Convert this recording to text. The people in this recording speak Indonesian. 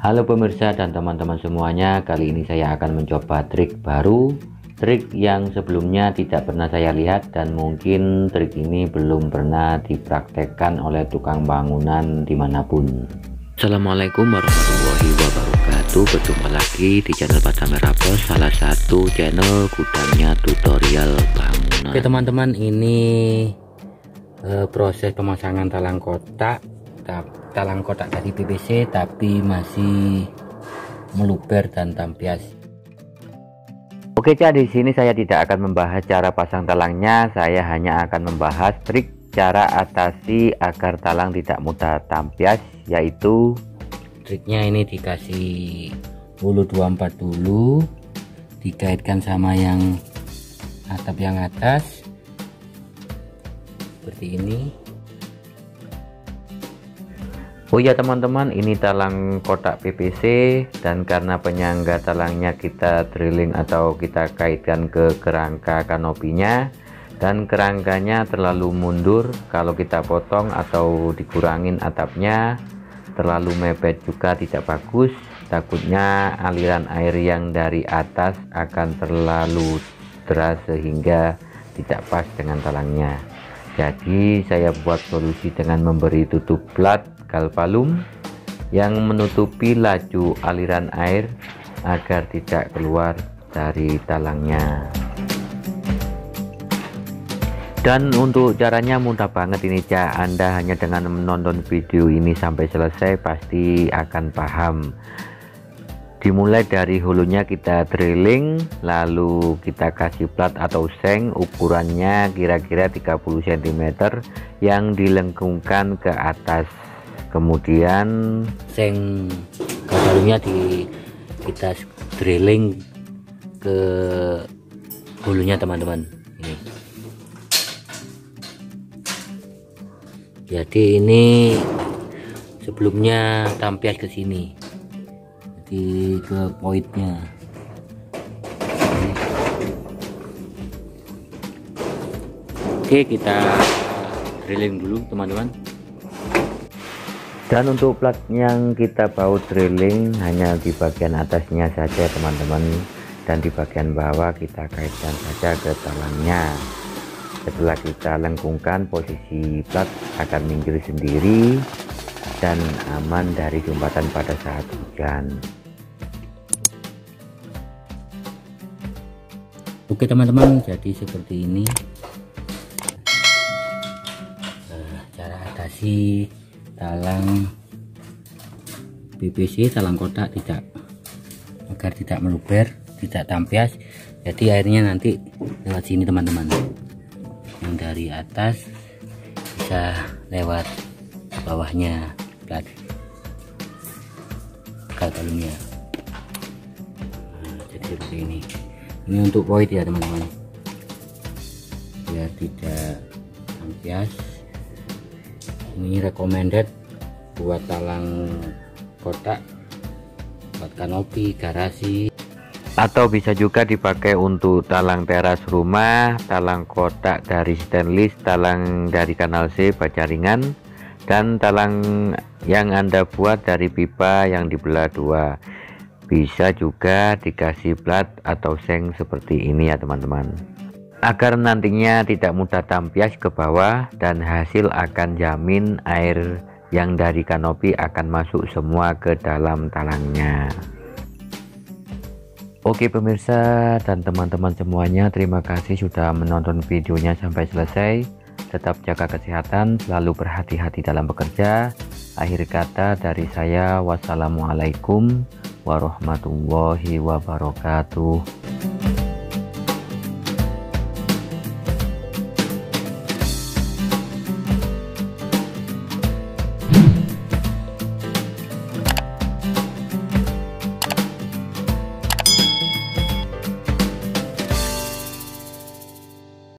Halo pemirsa dan teman-teman semuanya, kali ini saya akan mencoba trik baru, trik yang sebelumnya tidak pernah saya lihat dan mungkin trik ini belum pernah dipraktekkan oleh tukang bangunan dimanapun. Assalamualaikum warahmatullahi wabarakatuh. Berjumpa lagi di channel Pada Merah Bos, salah satu channel gudangnya tutorial bangunan. Oke teman-teman, ini proses pemasangan talang kotak dari PVC tapi masih meluber dan tampias. Oke, di sini saya tidak akan membahas cara pasang talangnya, saya hanya akan membahas trik cara atasi agar talang tidak mudah tampias, yaitu triknya ini dikasih hulu 24 dulu, dikaitkan sama yang atap yang atas seperti ini. Oh ya teman-teman, ini talang kotak PVC dan karena penyangga talangnya kita drilling atau kita kaitkan ke kerangka kanopinya dan kerangkanya terlalu mundur, kalau kita potong atau dikurangin atapnya terlalu mepet juga tidak bagus, takutnya aliran air yang dari atas akan terlalu deras sehingga tidak pas dengan talangnya. Jadi saya buat solusi dengan memberi tutup plat galvalum yang menutupi laju aliran air agar tidak keluar dari talangnya. Dan untuk caranya mudah banget ini ya, Anda hanya dengan menonton video ini sampai selesai pasti akan paham. Dimulai dari hulunya kita drilling, lalu kita kasih plat atau seng, ukurannya kira-kira 30 cm yang dilengkungkan ke atas. Kemudian seng galvalumnya kita drilling ke hulunya teman-teman. Ini. Jadi ini sebelumnya tampias ke sini. Jadi ke pointnya. Oke, kita drilling dulu teman-teman. Dan untuk plat yang kita baut drilling hanya di bagian atasnya saja teman-teman, dan di bagian bawah kita kaitkan saja ke talangnya. Setelah kita lengkungkan, posisi plat akan minggir sendiri dan aman dari sumbatan pada saat hujan. Oke teman-teman, jadi seperti ini cara atasi talang PVC, talang kotak agar tidak meluber, tidak tampias. Jadi airnya nanti lewat sini teman-teman, yang dari atas bisa lewat bawahnya plat galvalumnya. Jadi seperti ini untuk void ya teman-teman, biar tidak tampias. Ini recommended buat talang kotak, buat kanopi, garasi, atau bisa juga dipakai untuk talang teras rumah, talang kotak dari stainless, talang dari kanal C baja ringan, dan talang yang Anda buat dari pipa yang dibelah dua. Bisa juga dikasih plat atau seng seperti ini ya teman-teman, agar nantinya tidak mudah tampias ke bawah dan hasil akan jamin air yang dari kanopi akan masuk semua ke dalam talangnya. Oke pemirsa dan teman-teman semuanya, terima kasih sudah menonton videonya sampai selesai. Tetap jaga kesehatan, selalu berhati-hati dalam bekerja. Akhir kata dari saya, wassalamualaikum warahmatullahi wabarakatuh.